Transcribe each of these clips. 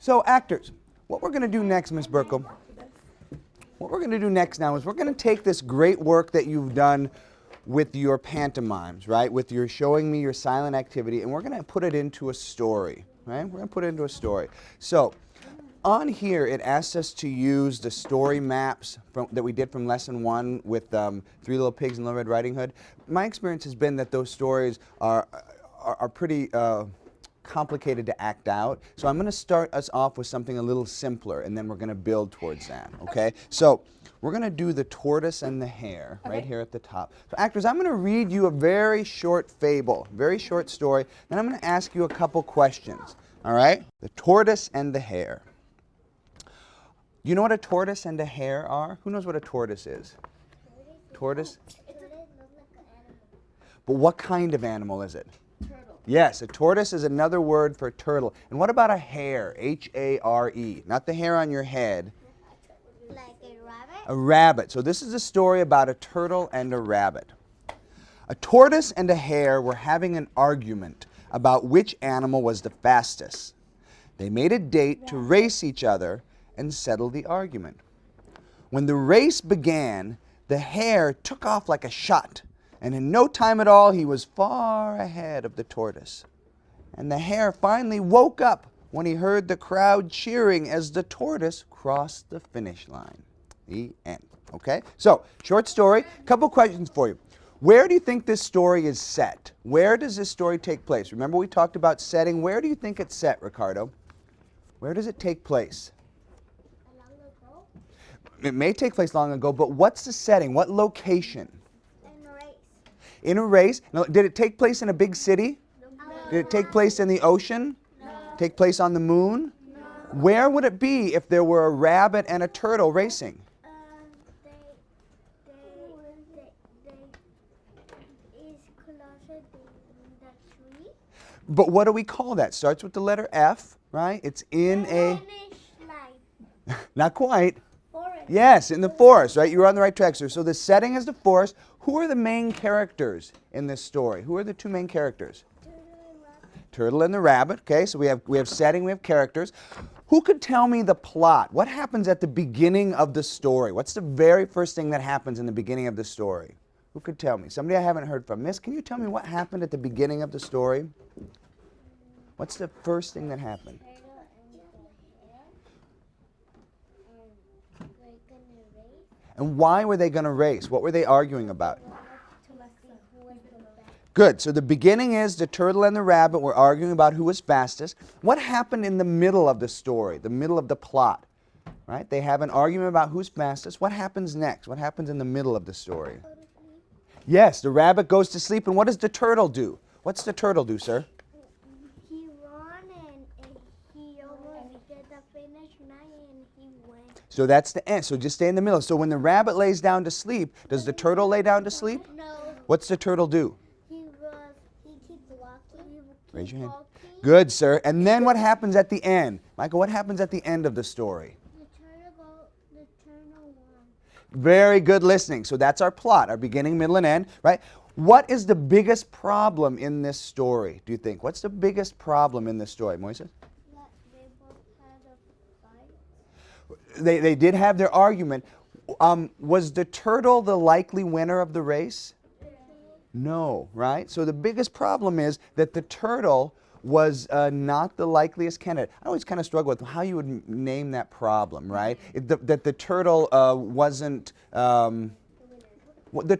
So actors, what we're going to do next, Miss Burkle, what we're going to do next now is we're going to take this great work that you've done with your pantomimes, right, with your showing me your silent activity, and we're going to put it into a story, right? We're going to put it into a story. So on here, it asks us to use the story maps that we did from lesson 1 with Three Little Pigs and Little Red Riding Hood. My experience has been that those stories are pretty complicated to act out. So I'm going to start us off with something a little simpler, and then we're going to build towards that, okay? So we're going to do the tortoise and the hare right here at the top. So actors, I'm going to read you a very short fable, very short story, then I'm going to ask you a couple questions, all right? The tortoise and the hare. You know what a tortoise and a hare are? Who knows what a tortoise is? Tortoise? But what kind of animal is it? Turtle. Yes, a tortoise is another word for turtle. And what about a hare? H-A-R-E. Not the hair on your head. Like a rabbit? A rabbit. So this is a story about a turtle and a rabbit. A tortoise and a hare were having an argument about which animal was the fastest. They made a date to race each other and settle the argument. When the race began, the hare took off like a shot, and in no time at all he was far ahead of the tortoise. And the hare finally woke up when he heard the crowd cheering as the tortoise crossed the finish line. The end. Okay? So, short story, couple questions for you. Where do you think this story is set? Where does this story take place? Remember we talked about setting. Where do you think it's set, Ricardo? Where does it take place? It may take place long ago, but what's the setting? What location? In a race. In a race? Now, did it take place in a big city? No. Did it take place in the ocean? No. Take place on the moon? No. Where would it be if there were a rabbit and a turtle racing? They is closer to the tree. But what do we call that? Starts with the letter F, right? It's in a... Finish line. Not quite. Forest. Yes, in the forest, right? You're on the right track, sir. So the setting is the forest. Who are the main characters in this story? Who are the two main characters? Turtle and the rabbit. Okay, so we have setting, we have characters. Who could tell me the plot? What happens at the beginning of the story? What's the very first thing that happens in the beginning of the story? Who could tell me? Somebody I haven't heard from. Miss, can you tell me what happened at the beginning of the story? What's the first thing that happened? And why were they going to race? What were they arguing about? Good. So the beginning is the turtle and the rabbit were arguing about who was fastest. What happened in the middle of the story, the middle of the plot? Right? They have an argument about who's fastest. What happens next? What happens in the middle of the story? Yes, the rabbit goes to sleep. And what does the turtle do? What's the turtle do, sir? He ran and he almost did the finish line and he went. So that's the end. So just stay in the middle. So when the rabbit lays down to sleep, does the turtle lay down to sleep? No. What's the turtle do? He keeps walking. Raise your hand. Good, sir. And then what happens at the end? Michael, what happens at the end of the story? The turtle won. Very good listening. So that's our plot, our beginning, middle, and end, right? What is the biggest problem in this story, do you think? What's the biggest problem in this story, Moises? That they both had a fight. They did have their argument. Was the turtle the likely winner of the race? No, right? So the biggest problem is that the turtle was not the likeliest candidate. I always kind of struggle with how you would name that problem, right? That the turtle wasn't the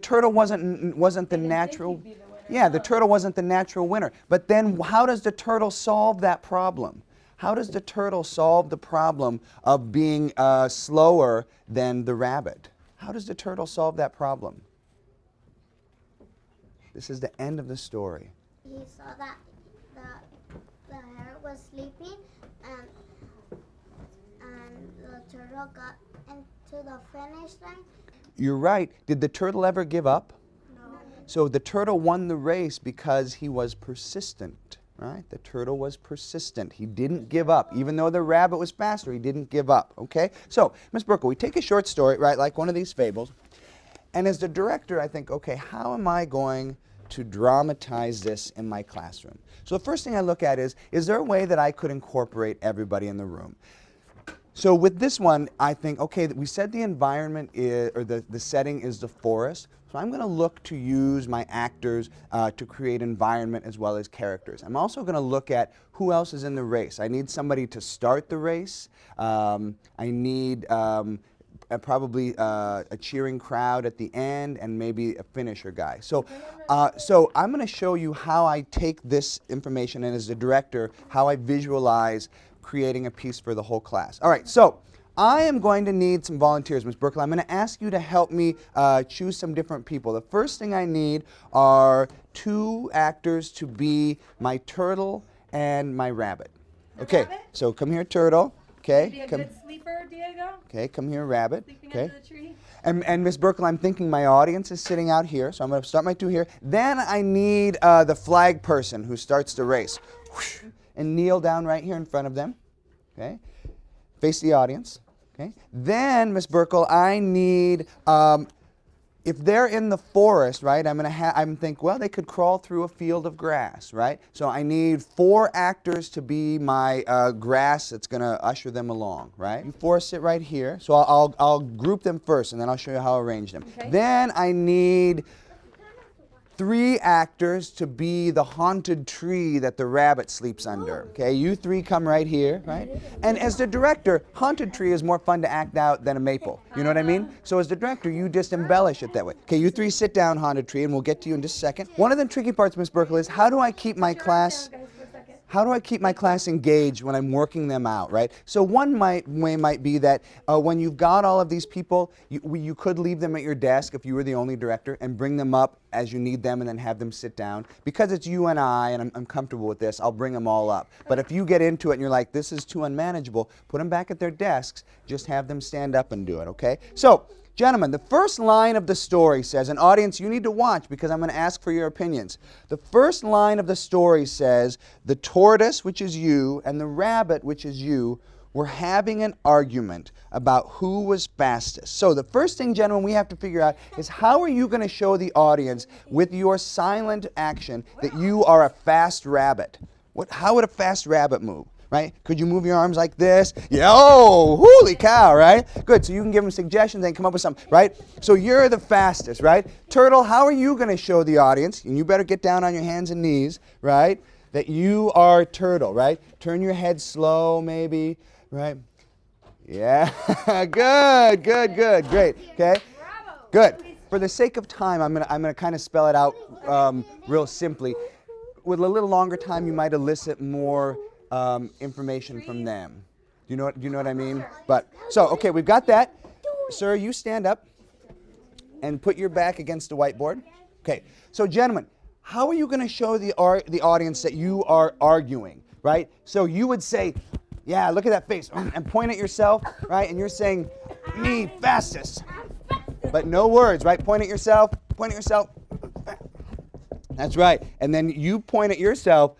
turtle wasn't the natural. Yeah, the turtle wasn't the natural winner. But then how does the turtle solve that problem? How does the turtle solve the problem of being slower than the rabbit? How does the turtle solve that problem? This is the end of the story. He saw that the hare was sleeping and the turtle got into the finish line. You're right. Did the turtle ever give up? No. So the turtle won the race because he was persistent, right? The turtle was persistent. He didn't give up. Even though the rabbit was faster, he didn't give up, okay? So, Ms. Burkle, we take a short story, right, like one of these fables, and as the director, I think, okay, how am I going to dramatize this in my classroom? So the first thing I look at is there a way that I could incorporate everybody in the room? So with this one, I think, okay, we said the environment is, or the setting is the forest. So I'm going to look to use my actors to create environment as well as characters. I'm also going to look at who else is in the race. I need somebody to start the race. I need probably a cheering crowd at the end and maybe a finisher guy. So, so I'm going to show you how I take this information and as the director, how I visualize creating a piece for the whole class. All right, so I am going to need some volunteers, Ms. Berkeley. I'm going to ask you to help me choose some different people. The first thing I need are 2 actors to be my turtle and my rabbit. Okay, so come here, turtle. Okay, be a good sleeper, Diego. Okay, come here, rabbit. Sleeping Okay. under the tree. And Ms. Berkeley, I'm thinking my audience is sitting out here, so I'm going to start my 2 here. Then I need the flag person who starts the race. Whoosh, and kneel down right here in front of them. Okay, face the audience. Okay. Then, Ms. Berkeley, I need, if they're in the forest, right, I'm thinking, well, they could crawl through a field of grass, right? So I need 4 actors to be my grass that's going to usher them along, right? You 4 sit right here. So I'll group them first, and then I'll show you how to arrange them. Okay. Then I need 3 actors to be the haunted tree that the rabbit sleeps under. Okay, you 3 come right here, right? And as the director, haunted tree is more fun to act out than a maple. You know what I mean? So as the director, you just embellish it that way. Okay, you 3 sit down, haunted tree, and we'll get to you in just a second. One of the tricky parts, Ms. Berkeley, is how do I keep my class engaged when I'm working them out, right? So one way might be that when you've got all of these people, you could leave them at your desk if you were the only director and bring them up as you need them and then have them sit down. Because it's you and I'm comfortable with this, I'll bring them all up. But if you get into it and you're like, this is too unmanageable, put them back at their desks, just have them stand up and do it, okay? So, gentlemen, the first line of the story says, and audience, you need to watch because I'm going to ask for your opinions. The first line of the story says, the tortoise, which is you, and the rabbit, which is you, were having an argument about who was fastest. So the first thing, gentlemen, we have to figure out is how are you going to show the audience with your silent action that you are a fast rabbit? How would a fast rabbit move? Right? Could you move your arms like this? Yeah, oh, holy cow, right? Good, so you can give them suggestions and come up with something, right? So you're the fastest, right? Turtle, how are you going to show the audience, and you better get down on your hands and knees, right, that you are turtle, right? Turn your head slow, maybe, right? Yeah, good, great, okay? Good. For the sake of time, I'm gonna kind of spell it out real simply. With a little longer time, you might elicit more information from them. Do you know what I mean? But so okay, we've got that. Sir, you stand up and put your back against the whiteboard. Okay. So gentlemen, how are you going to show the audience that you are arguing, right? So you would say, yeah, look at that face, and point at yourself, right? And you're saying, me fastest. But no words, right? Point at yourself. That's right. And then you point at yourself.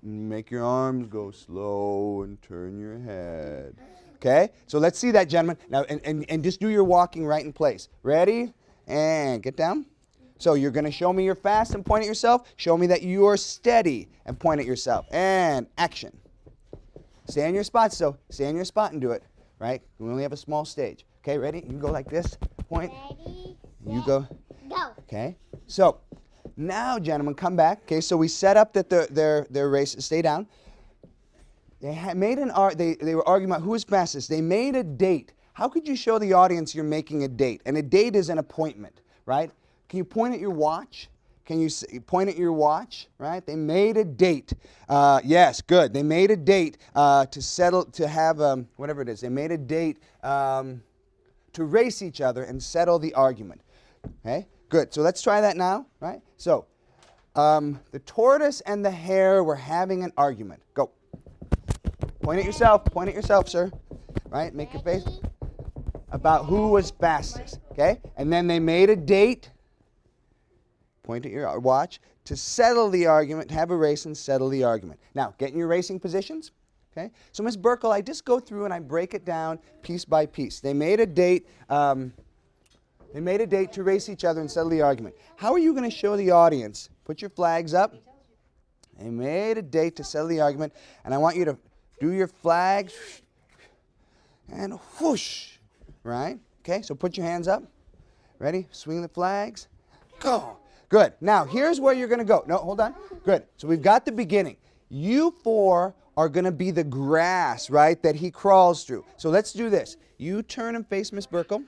Make your arms go slow and turn your head. Okay? So let's see that, gentlemen. Now, and just do your walking right in place. Ready? And get down. So you're going to show me you're fast and point at yourself. Show me that you're steady and point at yourself. And action. Stay on your spot, so stay on your spot and do it. Right? We only have a small stage. Okay, ready? You go like this. Point. Ready, You go. go. Okay? So, now, gentlemen, come back. Okay, so we set up that their race. Stay down. They were arguing about who was fastest. They made a date. How could you show the audience you're making a date? And a date is an appointment, right? Can you point at your watch? Can you point at your watch? Right? They made a date. Yes, good. They made a date to have whatever it is. They made a date to race each other and settle the argument. Okay. Good. So let's try that now, right? So, the tortoise and the hare were having an argument. Go. Point at yourself, sir. Right? Make your face. About who was fastest. Okay? And then they made a date. Point at your watch to settle the argument, have a race and settle the argument. Now, get in your racing positions. Okay? So, Ms. Burkle, I just go through and I break it down piece by piece. They made a date. They made a date to race each other and settle the argument. How are you going to show the audience? Put your flags up. They made a date to settle the argument, and I want you to do your flags and whoosh, right? Okay, so put your hands up. Ready? Swing the flags. Go. Good. Now, here's where you're going to go. No, hold on. Good. So we've got the beginning. You four are going to be the grass, right, that he crawls through. So let's do this. You turn and face Miss Burkle.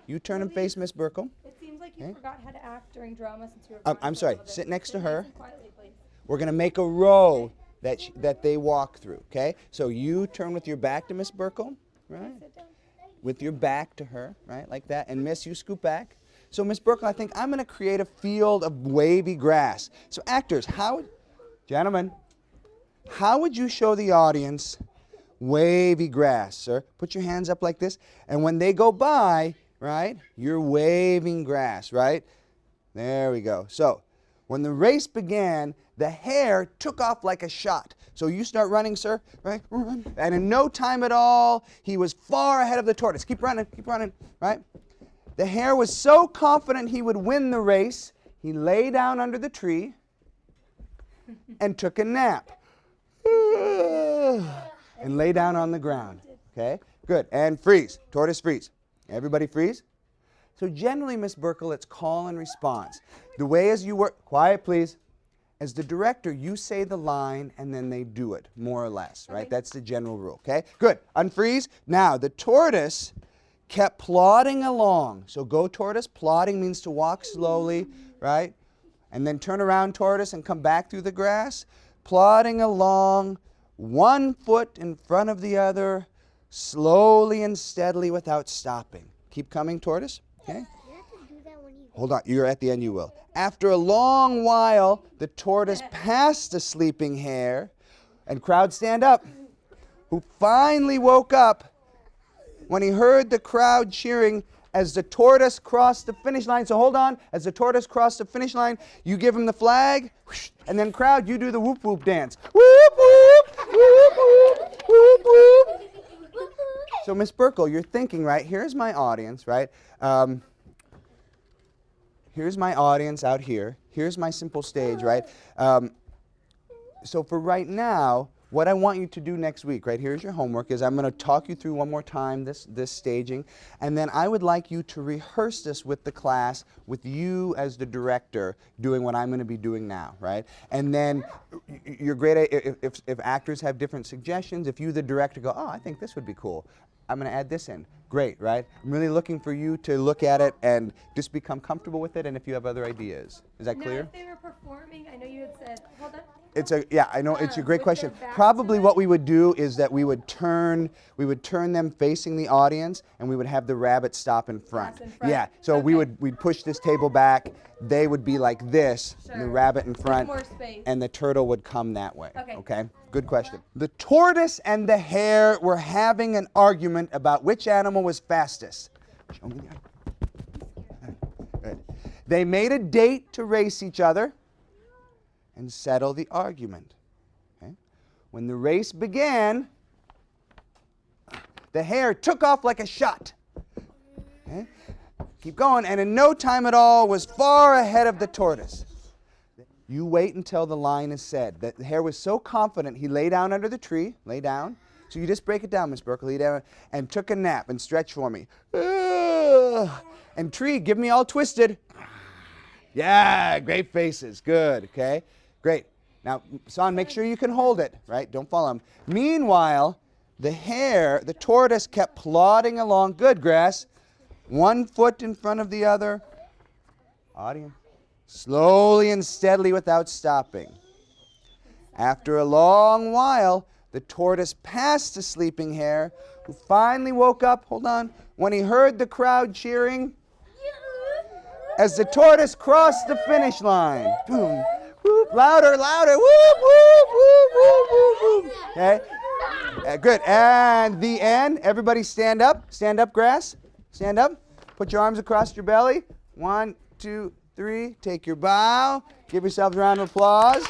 You turn and face Miss Burkle. It seems like you forgot how to act during drama since you were gone I'm for a sorry. little bit. Sit next to Sit her. nice and quietly, please. We're going to make a row that they walk through, okay? So you turn with your back to Miss Burkle, right? Sit down. With your back to her, right, like that. And Miss, you scoot back. So Miss Burkle, I think I'm going to create a field of wavy grass. So actors, gentlemen, how would you show the audience wavy grass, sir? Put your hands up like this. And when they go by, right, you're waving grass, right? There we go. So when the race began, the hare took off like a shot. So you start running, sir, right? Run. And in no time at all, he was far ahead of the tortoise. Keep running, right? The hare was so confident he would win the race, he lay down under the tree and took a nap. And lay down on the ground. Okay? Good. And freeze. Tortoise freeze. Everybody freeze. So generally, Miss Burkle, it's call and response. The way as you work, quiet please. As the director, you say the line and then they do it, more or less, right? Okay. That's the general rule, okay? Good. Unfreeze. Now, the tortoise kept plodding along. So go tortoise. Plodding means to walk slowly, right? And then turn around tortoise and come back through the grass. Plodding along, one foot in front of the other, slowly and steadily without stopping. Keep coming, tortoise, okay? You have to do that when you Hold on, you're at the end, you will. After a long while, the tortoise passed the sleeping hare, and crowd stand up, who finally woke up when he heard the crowd cheering as the tortoise crossed the finish line. So hold on, as the tortoise crossed the finish line, you give him the flag, whoosh, and then crowd, you do the whoop whoop dance. Whoop whoop, whoop whoop, whoop whoop. So Miss Burkle, you're thinking, right, here's my audience, right? Here's my audience out here. Here's my simple stage, right? So for right now, what I want you to do next week, right, here's your homework, is I'm going to talk you through one more time this staging, and then I would like you to rehearse this with the class, with you as the director doing what I'm going to be doing now, right? And then you're great at, if actors have different suggestions, if you, the director, go, oh, I think this would be cool, I'm going to add this in. Great, right? I'm really looking for you to look at it and just become comfortable with it, and if you have other ideas. Is that clear? Now, if they were performing, I know you had said, hold on. Yeah, I know, it's a great With question. their back Probably to what it? we would do is that we would turn them facing the audience, and we would have the rabbit stop in front. That's in front. Yeah, so Okay. we'd push this table back, they would be like this, and the Sure. rabbit in front, more space. and the turtle would come that way. Okay. Good question. The tortoise and the hare were having an argument about which animal was fastest. Show me the Good. They made a date to race each other and settle the argument. Okay? When the race began, the hare took off like a shot. Okay? Keep going, and in no time at all was far ahead of the tortoise. You wait until the line is said. The hare was so confident, he lay down under the tree, lay down. So you just break it down, Miss Burkle, lay down, and took a nap and stretch for me. And tree, give me all twisted. Yeah, great faces, good, okay? Great. Now, son, make sure you can hold it, right? Don't fall on him. Meanwhile, the tortoise kept plodding along, good, grass, one foot in front of the other. Audience. Slowly and steadily without stopping. After a long while, the tortoise passed the sleeping hare, who finally woke up, hold on, when he heard the crowd cheering as the tortoise crossed the finish line. Boom, whoop, louder, louder, whoop, whoop, whoop, whoop, whoop, whoop. Okay? Good. And the end. Everybody stand up. Stand up, grass. Stand up. Put your arms across your belly. 1, 2, 3. Take your bow. Give yourselves a round of applause.